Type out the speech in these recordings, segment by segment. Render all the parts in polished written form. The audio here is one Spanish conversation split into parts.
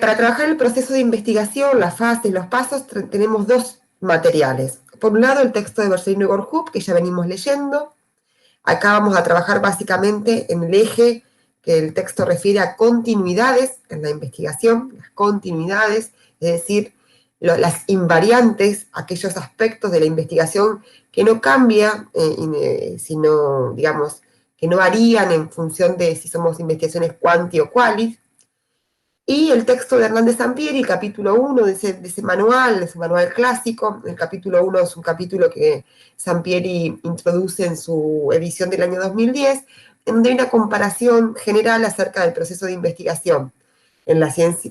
Para trabajar el proceso de investigación, las fases, los pasos, tenemos dos materiales. Por un lado, el texto de Bercellino y Gorhub, que ya venimos leyendo. Acá vamos a trabajar básicamente en el eje que el texto refiere a continuidades en la investigación, las continuidades, es decir, las invariantes, aquellos aspectos de la investigación que no cambian, sino, digamos, que no varían en función de si somos investigaciones quanti o qualis. Y el texto de Hernández Sampieri, el capítulo 1 de ese manual clásico. El capítulo 1 es un capítulo que Sampieri introduce en su edición del año 2010, en donde hay una comparación general acerca del proceso de investigación en la ciencia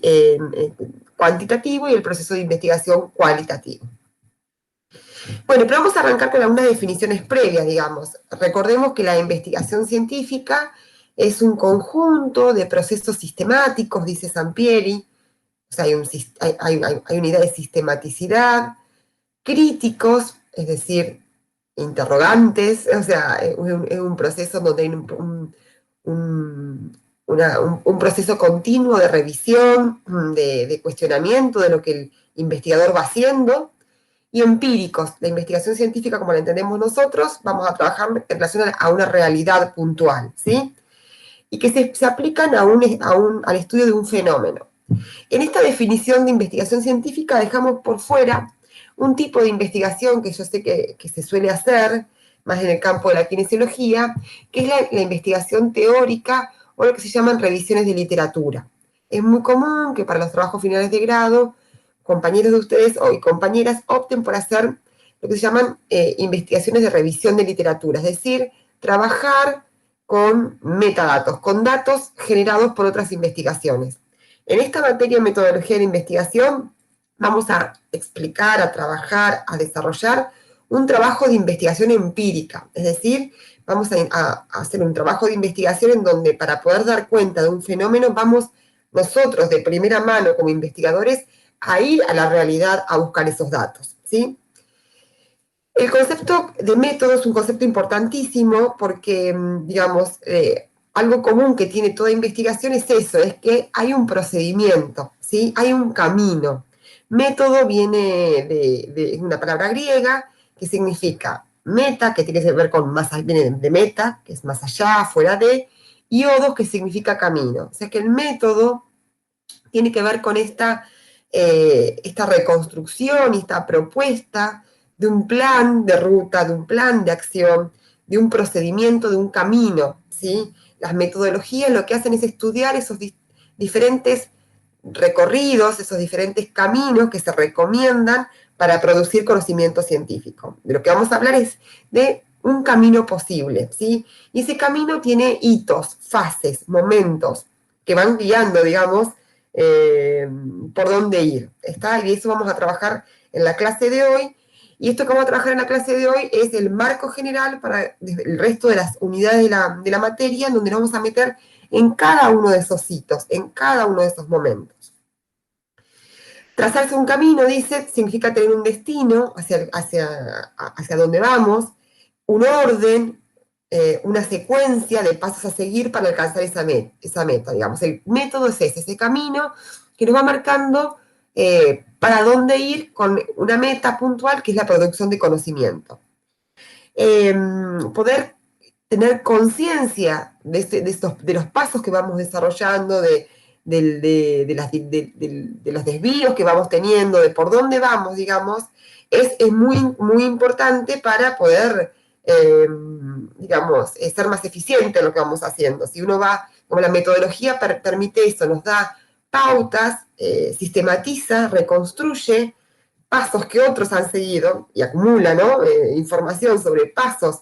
cuantitativo y el proceso de investigación cualitativo. Bueno, pero vamos a arrancar con algunas definiciones previas, digamos. Recordemos que la investigación científica es un conjunto de procesos sistemáticos, dice Sampieri. O sea, hay una idea de sistematicidad, críticos, es decir, interrogantes, o sea, es un proceso donde hay un proceso continuo de revisión, de cuestionamiento de lo que el investigador va haciendo, y empíricos. La investigación científica, como la entendemos nosotros, vamos a trabajar en relación a una realidad puntual, ¿sí? Y que se aplican al estudio de un fenómeno. En esta definición de investigación científica dejamos por fuera un tipo de investigación que yo sé que se suele hacer, más en el campo de la kinesiología, que es la investigación teórica o lo que se llaman revisiones de literatura. Es muy común que para los trabajos finales de grado, compañeros de ustedes y compañeras opten por hacer lo que se llaman investigaciones de revisión de literatura, es decir, trabajar con metadatos, con datos generados por otras investigaciones. En esta materia de metodología de investigación vamos a explicar, a trabajar, a desarrollar un trabajo de investigación empírica, es decir, vamos a hacer un trabajo de investigación en donde para poder dar cuenta de un fenómeno vamos nosotros de primera mano como investigadores a ir a la realidad a buscar esos datos, ¿sí? El concepto de método es un concepto importantísimo porque, digamos, algo común que tiene toda investigación es eso, es que hay un procedimiento, ¿sí? Hay un camino. Método viene de una palabra griega que significa meta, que tiene que ver con más, viene de meta, que es más allá, fuera de, y odos, que significa camino. O sea que el método tiene que ver con esta reconstrucción y esta propuesta de un plan de ruta, de un plan de acción, de un procedimiento, de un camino, ¿sí? Las metodologías lo que hacen es estudiar esos diferentes recorridos, esos diferentes caminos que se recomiendan para producir conocimiento científico. De lo que vamos a hablar es de un camino posible, ¿sí? Y ese camino tiene hitos, fases, momentos que van guiando, digamos, por dónde ir. ¿Está? Y eso vamos a trabajar en la clase de hoy. Y esto que vamos a trabajar en la clase de hoy es el marco general para el resto de las unidades de la materia, en donde nos vamos a meter en cada uno de esos hitos, en cada uno de esos momentos. Trazarse un camino, dice, significa tener un destino hacia donde vamos, un orden, una secuencia de pasos a seguir para alcanzar esa meta, digamos. El método es ese camino que nos va marcando para dónde ir con una meta puntual que es la producción de conocimiento. Poder tener conciencia de los pasos que vamos desarrollando, de los desvíos que vamos teniendo, de por dónde vamos, digamos, es muy, muy importante para poder, digamos, ser más eficiente en lo que vamos haciendo. Si uno va, como la metodología permite eso, nos da pautas, sistematiza, reconstruye pasos que otros han seguido y acumula, ¿no? Información sobre pasos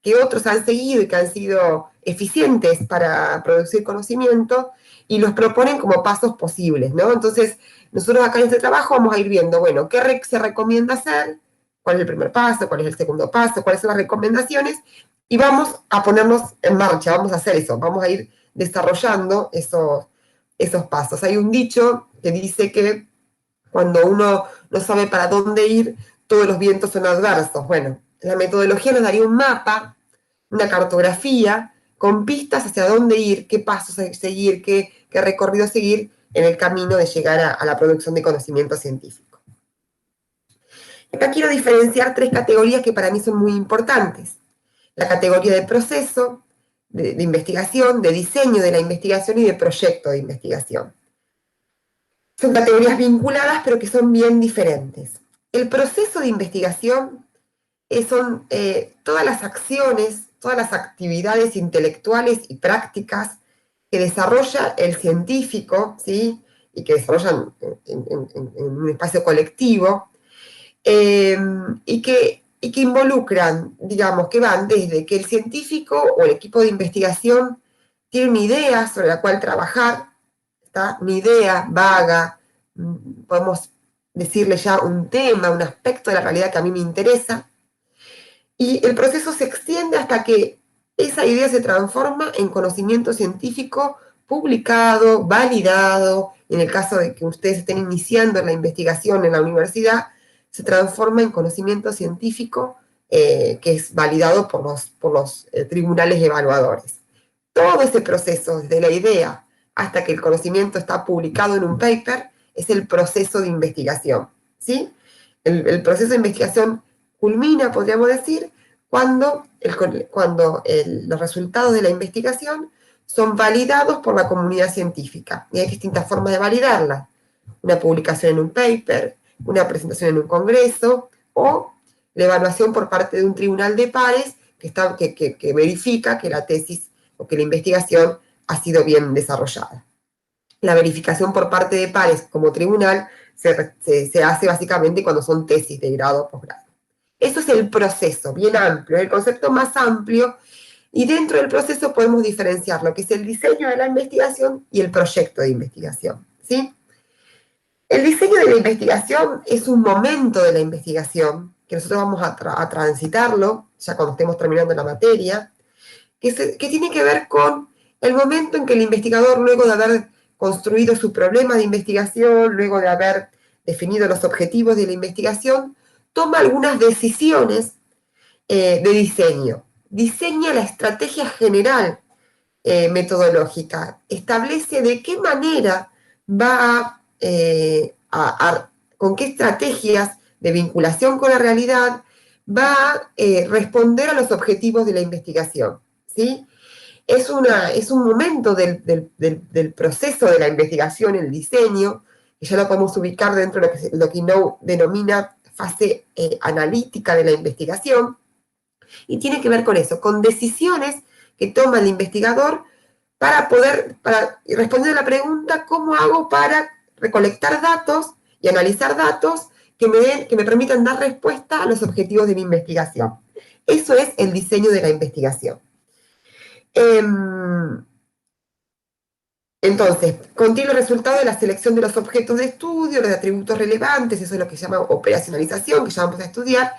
que otros han seguido y que han sido eficientes para producir conocimiento y los proponen como pasos posibles, ¿no? Entonces, nosotros acá en este trabajo vamos a ir viendo, bueno, qué se recomienda hacer, cuál es el primer paso, cuál es el segundo paso, cuáles son las recomendaciones, y vamos a ponernos en marcha, vamos a hacer eso, vamos a ir desarrollando esos pasos. Hay un dicho que dice que cuando uno no sabe para dónde ir, todos los vientos son adversos. Bueno, la metodología nos daría un mapa, una cartografía, con pistas hacia dónde ir, qué pasos seguir, qué recorrido seguir en el camino de llegar a la producción de conocimiento científico. Acá quiero diferenciar tres categorías que para mí son muy importantes. La categoría de proceso, de investigación, de diseño de la investigación y de proyecto de investigación. Son categorías vinculadas, pero que son bien diferentes. El proceso de investigación son todas las acciones, todas las actividades intelectuales y prácticas que desarrolla el científico, ¿sí? Y que desarrollan en un espacio colectivo, y que involucran, digamos, que van desde que el científico o el equipo de investigación tiene una idea sobre la cual trabajar, ¿está? Una idea vaga, podemos decirle ya un tema, un aspecto de la realidad que a mí me interesa, y el proceso se extiende hasta que esa idea se transforma en conocimiento científico publicado, validado. En el caso de que ustedes estén iniciando la investigación en la universidad, se transforma en conocimiento científico que es validado por los tribunales evaluadores. Todo ese proceso, desde la idea hasta que el conocimiento está publicado en un paper, es el proceso de investigación, ¿sí? El proceso de investigación culmina, podríamos decir, cuando los resultados de la investigación son validados por la comunidad científica. Y hay distintas formas de validarla. Una publicación en un paper, una presentación en un congreso, o la evaluación por parte de un tribunal de pares que verifica que la tesis o que la investigación ha sido bien desarrollada. La verificación por parte de pares como tribunal se hace básicamente cuando son tesis de grado o posgrado. Eso es el proceso, bien amplio, el concepto más amplio, y dentro del proceso podemos diferenciar lo que es el diseño de la investigación y el proyecto de investigación, ¿sí? El diseño de la investigación es un momento de la investigación, que nosotros vamos a transitarlo, ya cuando estemos terminando la materia, que tiene que ver con el momento en que el investigador, luego de haber construido su problema de investigación, luego de haber definido los objetivos de la investigación, toma algunas decisiones de diseño. Diseña la estrategia general metodológica, establece de qué manera va con qué estrategias de vinculación con la realidad va a responder a los objetivos de la investigación, ¿sí? Es un momento del proceso de la investigación, el diseño, que ya lo podemos ubicar dentro de lo que Inoue denomina fase analítica de la investigación, y tiene que ver con eso, con decisiones que toma el investigador para responder a la pregunta, ¿cómo hago para recolectar datos y analizar datos que me permitan dar respuesta a los objetivos de mi investigación? Eso es el diseño de la investigación. Entonces, contiene el resultado de la selección de los objetos de estudio, los atributos relevantes, eso es lo que se llama operacionalización, que ya vamos a estudiar,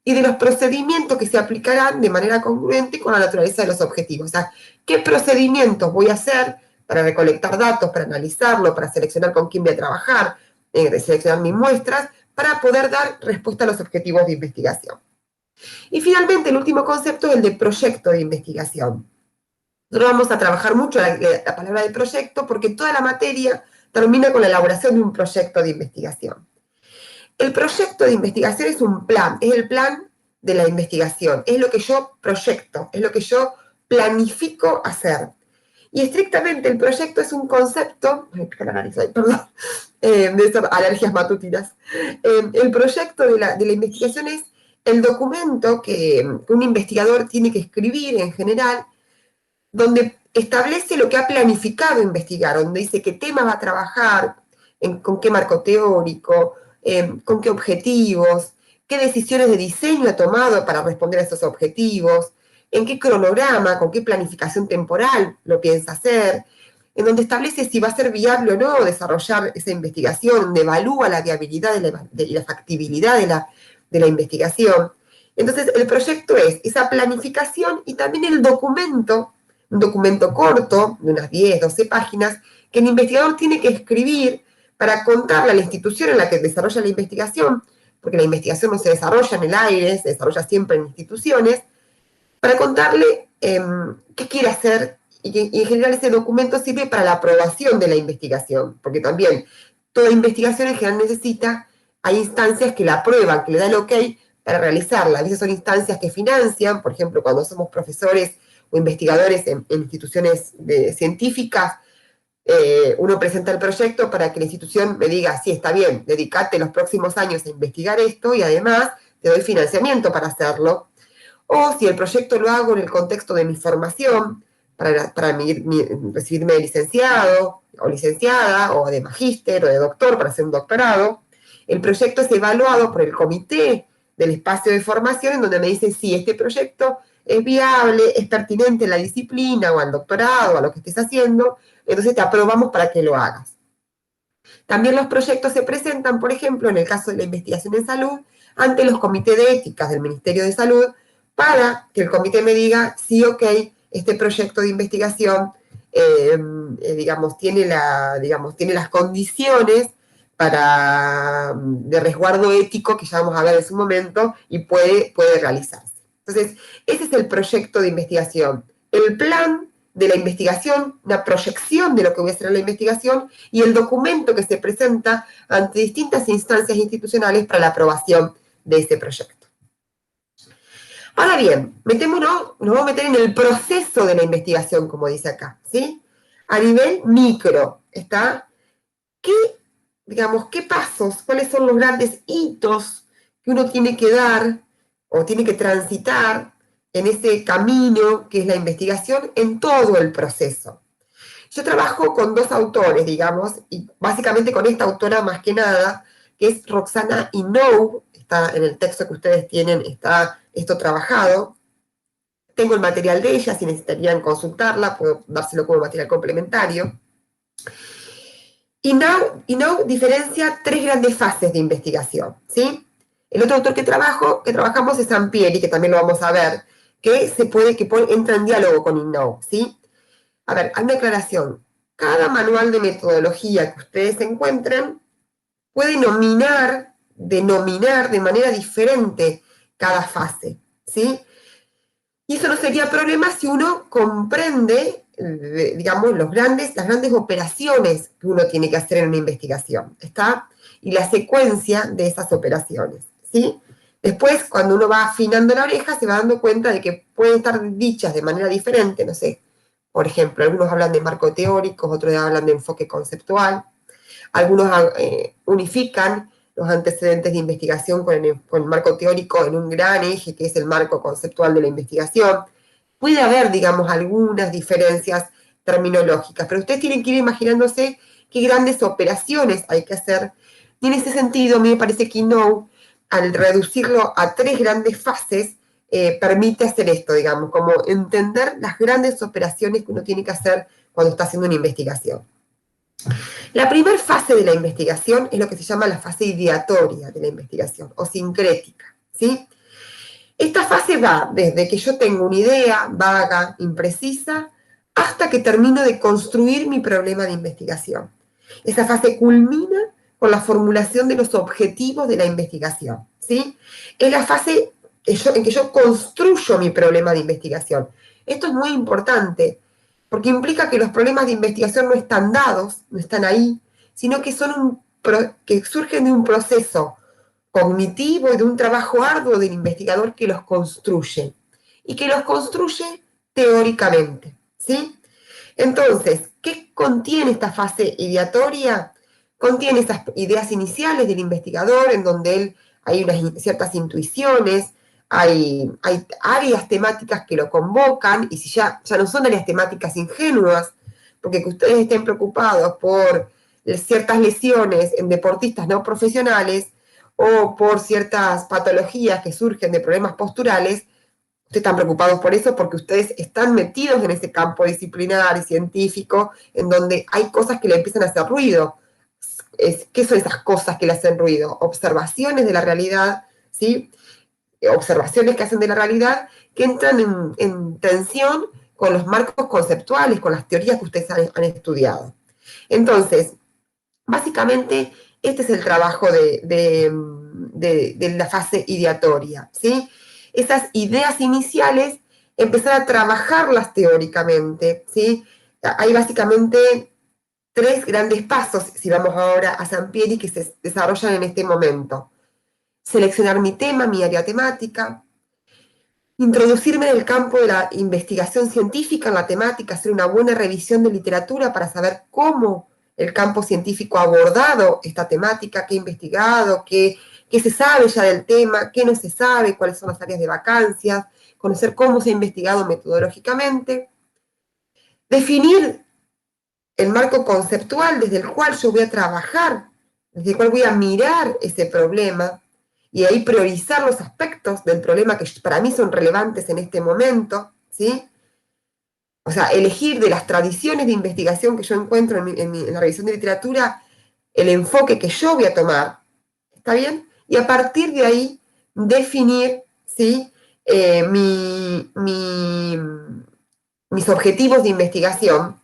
y de los procedimientos que se aplicarán de manera congruente con la naturaleza de los objetivos. O sea, ¿qué procedimientos voy a hacer para recolectar datos, para analizarlo, para seleccionar con quién voy a trabajar, seleccionar mis muestras, para poder dar respuesta a los objetivos de investigación? Y finalmente, el último concepto es el de proyecto de investigación. Nosotros vamos a trabajar mucho la palabra de proyecto porque toda la materia termina con la elaboración de un proyecto de investigación. El proyecto de investigación es un plan, es el plan de la investigación, es lo que yo proyecto, es lo que yo planifico hacer. Y estrictamente el proyecto es un concepto, perdón, de estas alergias matutinas. El proyecto de la investigación es el documento que un investigador tiene que escribir en general, donde establece lo que ha planificado investigar, donde dice qué temas va a trabajar, con qué marco teórico, con qué objetivos, qué decisiones de diseño ha tomado para responder a esos objetivos, en qué cronograma, con qué planificación temporal lo piensa hacer, en donde establece si va a ser viable o no desarrollar esa investigación, donde evalúa la viabilidad y la factibilidad de la investigación. Entonces, el proyecto es esa planificación y también el documento, un documento corto, de unas 10, 12 páginas, que el investigador tiene que escribir para contarle a la institución en la que desarrolla la investigación, porque la investigación no se desarrolla en el aire, se desarrolla siempre en instituciones, para contarle qué quiere hacer y en general ese documento sirve para la aprobación de la investigación, porque también toda investigación en general hay instancias que la aprueban, que le dan el ok para realizarla. A veces son instancias que financian, por ejemplo, cuando somos profesores o investigadores en instituciones científicas, uno presenta el proyecto para que la institución me diga, sí, está bien, dedícate los próximos años a investigar esto y además te doy financiamiento para hacerlo. O si el proyecto lo hago en el contexto de mi formación, para recibirme de licenciado o licenciada, o de magíster o de doctor para hacer un doctorado, el proyecto es evaluado por el comité del espacio de formación en donde me dicen si este proyecto es viable, es pertinente a la disciplina o al doctorado, a lo que estés haciendo, entonces te aprobamos para que lo hagas. También los proyectos se presentan, por ejemplo, en el caso de la investigación en salud, ante los comités de éticas del Ministerio de Salud, para que el comité me diga, sí, ok, este proyecto de investigación, tiene las condiciones de resguardo ético, que ya vamos a ver en su momento, y puede realizarse. Entonces, ese es el proyecto de investigación. El plan de la investigación, una proyección de lo que voy a hacer en la investigación, y el documento que se presenta ante distintas instancias institucionales para la aprobación de ese proyecto. Ahora bien, nos vamos a meter en el proceso de la investigación, como dice acá, ¿sí? A nivel micro, ¿está? ¿Qué pasos, cuáles son los grandes hitos que uno tiene que dar o tiene que transitar en ese camino que es la investigación en todo el proceso? Yo trabajo con dos autores, digamos, y básicamente con esta autora más que nada, que es Roxana Inoue, está en el texto que ustedes tienen, está esto trabajado. Tengo el material de ella, si necesitarían consultarla, puedo dárselo como material complementario. Inoue diferencia tres grandes fases de investigación, ¿sí? El otro autor que trabajamos es Sampieri, que también lo vamos a ver, que entra en diálogo con Inoue, ¿sí? A ver, hay una aclaración. Cada manual de metodología que ustedes encuentren puede denominar de manera diferente cada fase, ¿sí? Y eso no sería problema si uno comprende, digamos, las grandes operaciones que uno tiene que hacer en una investigación, ¿está? Y la secuencia de esas operaciones, ¿sí? Después, cuando uno va afinando la oreja, se va dando cuenta de que pueden estar dichas de manera diferente, no sé. Por ejemplo, algunos hablan de marco teórico, otros hablan de enfoque conceptual, algunos unifican los antecedentes de investigación con el marco teórico en un gran eje, que es el marco conceptual de la investigación. Puede haber, digamos, algunas diferencias terminológicas, pero ustedes tienen que ir imaginándose qué grandes operaciones hay que hacer. Y en ese sentido, a mí me parece que Inoue, al reducirlo a tres grandes fases, permite hacer esto, digamos, como entender las grandes operaciones que uno tiene que hacer cuando está haciendo una investigación. La primera fase de la investigación es lo que se llama la fase ideatoria de la investigación, o sincrética, ¿sí? Esta fase va desde que yo tengo una idea vaga, imprecisa, hasta que termino de construir mi problema de investigación. Esa fase culmina con la formulación de los objetivos de la investigación, ¿sí? Es la fase en que yo construyo mi problema de investigación. Esto es muy importante, porque implica que los problemas de investigación no están dados, no están ahí, sino que que surgen de un proceso cognitivo y de un trabajo arduo del investigador que los construye, y que los construye teóricamente, ¿sí? Entonces, ¿qué contiene esta fase ideatoria? Contiene esas ideas iniciales del investigador, en donde hay ciertas intuiciones, hay áreas temáticas que lo convocan, y si ya no son áreas temáticas ingenuas, porque que ustedes estén preocupados por ciertas lesiones en deportistas no profesionales, o por ciertas patologías que surgen de problemas posturales, ustedes están preocupados por eso porque ustedes están metidos en ese campo disciplinar y científico en donde hay cosas que le empiezan a hacer ruido. ¿Qué son esas cosas que le hacen ruido? Observaciones de la realidad, ¿sí? Observaciones que hacen de la realidad que entran en tensión con los marcos conceptuales, con las teorías que ustedes han estudiado. Entonces, básicamente, este es el trabajo de la fase ideatoria, ¿sí? Esas ideas iniciales empezar a trabajarlas teóricamente, ¿sí? Hay básicamente 3 grandes pasos, si vamos ahora a Sampieri, que se desarrollan en este momento. Seleccionar mi tema, mi área temática, introducirme en el campo de la investigación científica en la temática, hacer una buena revisión de literatura para saber cómo el campo científico ha abordado esta temática, qué ha investigado, qué se sabe ya del tema, qué no se sabe, cuáles son las áreas de vacancias, conocer cómo se ha investigado metodológicamente, definir el marco conceptual desde el cual yo voy a trabajar, desde el cual voy a mirar ese problema, y ahí priorizar los aspectos del problema que para mí son relevantes en este momento, ¿sí? O sea, elegir de las tradiciones de investigación que yo encuentro en la revisión de literatura el enfoque que yo voy a tomar, ¿está bien? Y a partir de ahí definir, ¿sí? Mis objetivos de investigación.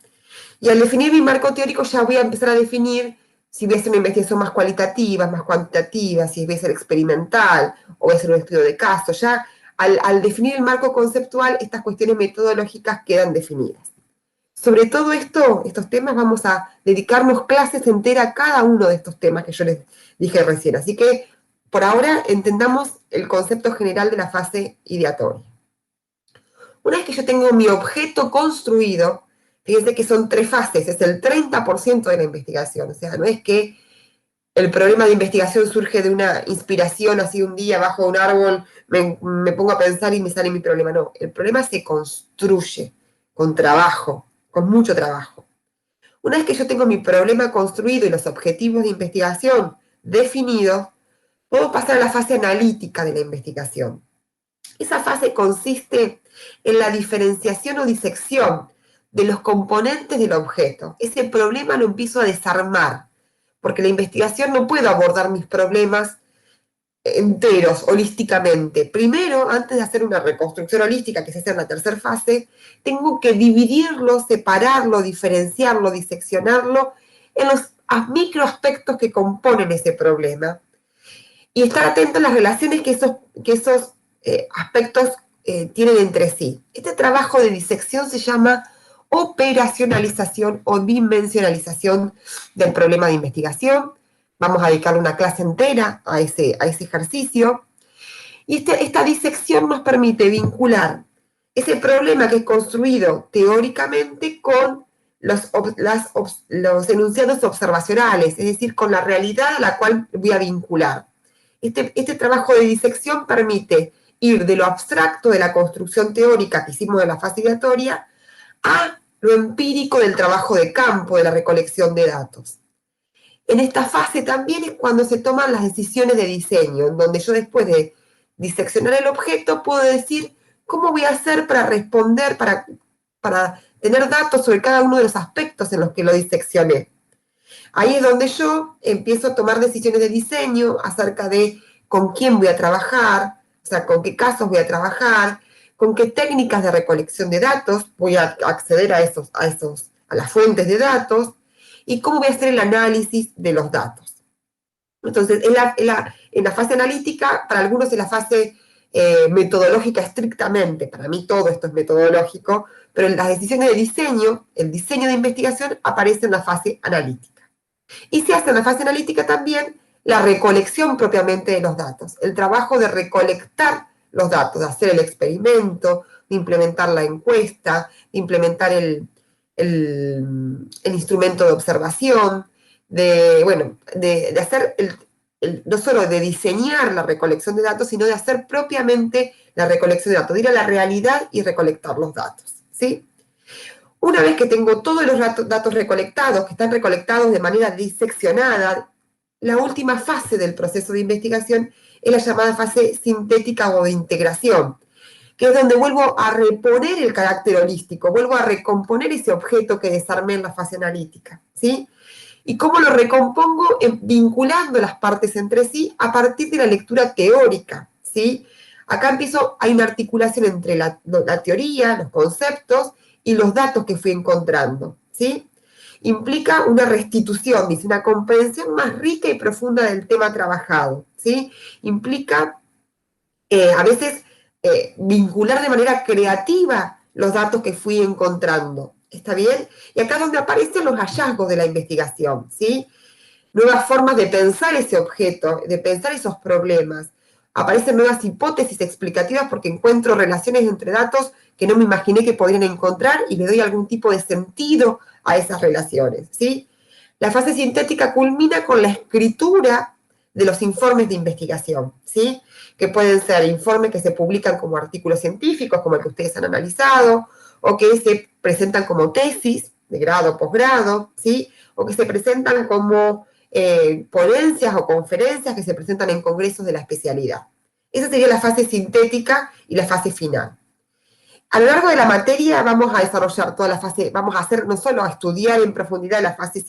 Y al definir mi marco teórico ya voy a empezar a definir si voy a hacer una investigación más cualitativa, más cuantitativa, si voy a ser experimental o voy a hacer un estudio de caso. Ya al definir el marco conceptual, estas cuestiones metodológicas quedan definidas. Sobre todo estos temas vamos a dedicarnos clases enteras a cada uno de estos temas que yo les dije recién. Así que por ahora entendamos el concepto general de la fase ideatoria. Una vez que yo tengo mi objeto construido, fíjense que son 3 fases, es el 30% de la investigación. O sea, no es que el problema de investigación surge de una inspiración así un día bajo un árbol, me pongo a pensar y me sale mi problema. No, el problema se construye con trabajo, con mucho trabajo. Una vez que yo tengo mi problema construido y los objetivos de investigación definidos, puedo pasar a la fase analítica de la investigación. Esa fase consiste en la diferenciación o disección de los componentes del objeto. Ese problema lo empiezo a desarmar, porque la investigación no puede abordar mis problemas enteros, holísticamente. Primero, antes de hacer una reconstrucción holística, que se hace en la tercera fase, tengo que dividirlo, separarlo, diferenciarlo, diseccionarlo en los microaspectos que componen ese problema. Y estar atento a las relaciones que esos aspectos tienen entre sí. Este trabajo de disección se llama operacionalización o dimensionalización del problema de investigación. Vamos a dedicarle una clase entera a ese ejercicio. Y esta disección nos permite vincular ese problema que es construido teóricamente con los enunciados observacionales, es decir, con la realidad a la cual voy a vincular. Este trabajo de disección permite ir de lo abstracto de la construcción teórica que hicimos en la fase ideatoria a lo empírico del trabajo de campo, de la recolección de datos. En esta fase también es cuando se toman las decisiones de diseño, en donde yo después de diseccionar el objeto puedo decir cómo voy a hacer para responder, para tener datos sobre cada uno de los aspectos en los que lo diseccioné. Ahí es donde yo empiezo a tomar decisiones de diseño acerca de con quién voy a trabajar, o sea, con qué casos voy a trabajar, con qué técnicas de recolección de datos voy a acceder a las fuentes de datos y cómo voy a hacer el análisis de los datos. Entonces, en la fase analítica, para algunos es la fase metodológica estrictamente, para mí todo esto es metodológico, pero en las decisiones de diseño, el diseño de investigación aparece en la fase analítica. Y se hace en la fase analítica también la recolección propiamente de los datos, el trabajo de recolectar los datos, de hacer el experimento, de implementar la encuesta, de implementar el instrumento de observación, de hacer no solo de diseñar la recolección de datos, sino de hacer propiamente la recolección de datos, de ir a la realidad y recolectar los datos, ¿sí? Una vez que tengo todos los datos recolectados, que están recolectados de manera diseccionada, la última fase del proceso de investigación es la llamada fase sintética o de integración, que es donde vuelvo a reponer el carácter holístico, vuelvo a recomponer ese objeto que desarmé en la fase analítica, ¿sí? ¿Y cómo lo recompongo? Vinculando las partes entre sí a partir de la lectura teórica, ¿sí? Acá hay una articulación entre la teoría, los conceptos y los datos que fui encontrando, ¿sí? Implica una restitución, dice, una comprensión más rica y profunda del tema trabajado, ¿sí? Implica, a veces, vincular de manera creativa los datos que fui encontrando. ¿Está bien? Y acá es donde aparecen los hallazgos de la investigación, ¿sí? Nuevas formas de pensar ese objeto, de pensar esos problemas. Aparecen nuevas hipótesis explicativas porque encuentro relaciones entre datos que no me imaginé que podrían encontrar y le doy algún tipo de sentido a esas relaciones, ¿sí? La fase sintética culmina con la escritura de los informes de investigación, ¿sí? Que pueden ser informes que se publican como artículos científicos, como el que ustedes han analizado, o que se presentan como tesis de grado o posgrado, ¿sí? O que se presentan como ponencias o conferencias que se presentan en congresos de la especialidad. Esa sería la fase sintética y la fase final. A lo largo de la materia vamos a desarrollar toda la fase, vamos a hacer no solo a estudiar en profundidad la fase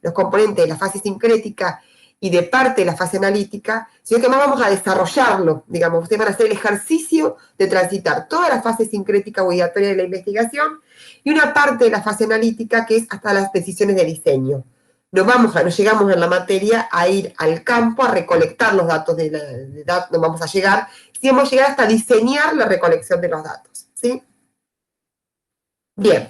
los componentes de la fase sincrética y de parte de la fase analítica, sino que más vamos a desarrollarlo, digamos, ustedes van a hacer el ejercicio de transitar toda la fase sincrética obligatoria de la investigación y una parte de la fase analítica que es hasta las decisiones de diseño. No llegamos en la materia a ir al campo a recolectar los datos no vamos a llegar, si hemos llegado hasta diseñar la recolección de los datos, ¿sí? Bien,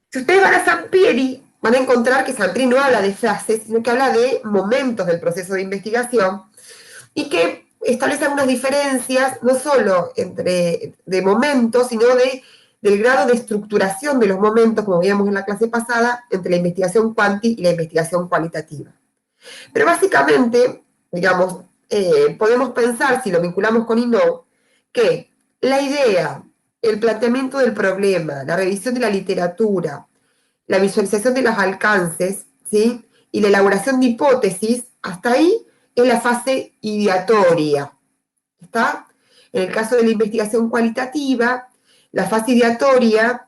si ustedes van a Sampieri, van a encontrar que Sampieri no habla de fases, sino que habla de momentos del proceso de investigación y que establece algunas diferencias, no solo de momentos, sino del grado de estructuración de los momentos, como veíamos en la clase pasada, entre la investigación cuanti y la investigación cualitativa. Pero básicamente, digamos, podemos pensar, si lo vinculamos con Inno, que la idea, el planteamiento del problema, la revisión de la literatura, la visualización de los alcances, ¿sí? Y la elaboración de hipótesis, hasta ahí es la fase ideatoria. ¿Está? En el caso de la investigación cualitativa, la fase ideatoria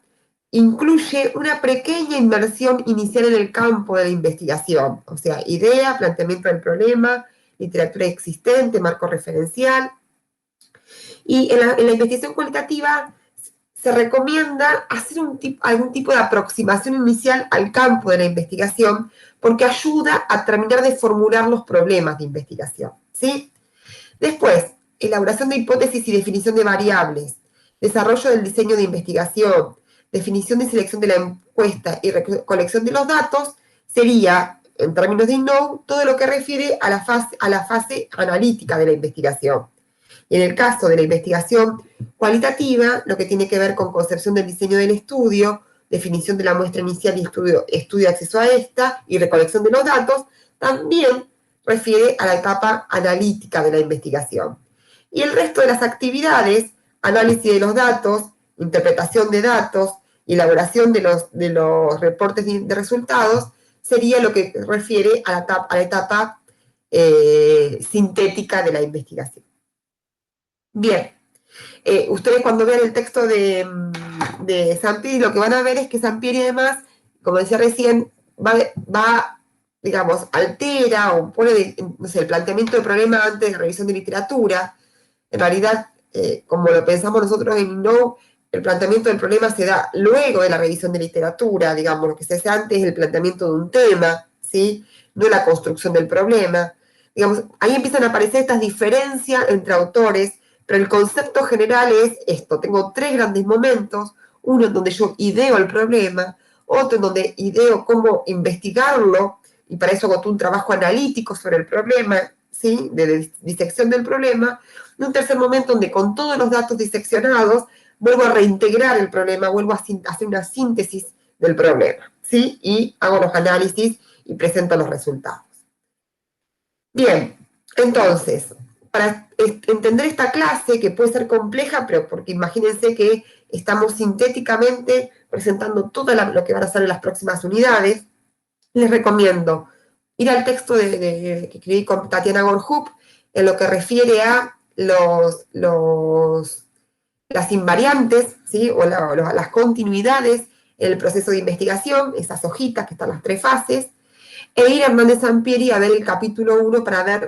incluye una pequeña inmersión inicial en el campo de la investigación, o sea, idea, planteamiento del problema, literatura existente, marco referencial. Y en la investigación cualitativa se recomienda hacer algún tipo de aproximación inicial al campo de la investigación porque ayuda a terminar de formular los problemas de investigación, ¿sí? Después, elaboración de hipótesis y definición de variables, desarrollo del diseño de investigación, definición y selección de la encuesta y recolección de los datos, sería, en términos de Inno, todo lo que refiere a la fase analítica de la investigación. Y en el caso de la investigación cualitativa, lo que tiene que ver con concepción del diseño del estudio, definición de la muestra inicial y estudio de acceso a esta y recolección de los datos, también refiere a la etapa analítica de la investigación. Y el resto de las actividades, análisis de los datos, interpretación de datos, elaboración de los reportes de resultados, sería lo que refiere a la etapa sintética de la investigación. Bien, ustedes cuando vean el texto de Sampieri, lo que van a ver es que Sampieri además, como decía recién, digamos, altera o pone, no sé, el planteamiento del problema antes de revisión de literatura. En realidad, como lo pensamos nosotros en Inno, el planteamiento del problema se da luego de la revisión de literatura, digamos, lo que se hace antes es el planteamiento de un tema, ¿sí? No la construcción del problema. Digamos, ahí empiezan a aparecer estas diferencias entre autores, pero el concepto general es esto. Tengo tres grandes momentos, uno en donde yo ideo el problema, otro en donde ideo cómo investigarlo, y para eso hago todo un trabajo analítico sobre el problema, ¿sí? De disección del problema, y un tercer momento donde con todos los datos diseccionados vuelvo a reintegrar el problema, vuelvo a hacer una síntesis del problema, ¿sí? Y hago los análisis y presento los resultados. Bien, entonces, para entender esta clase, que puede ser compleja, pero porque imagínense que estamos sintéticamente presentando todo lo que van a ser en las próximas unidades, les recomiendo ir al texto que escribí con Tatiana Gorjup en lo que refiere a las invariantes, ¿sí? O las continuidades en el proceso de investigación, esas hojitas que están las tres fases, e ir a Hernández Sampieri a ver el capítulo 1 para ver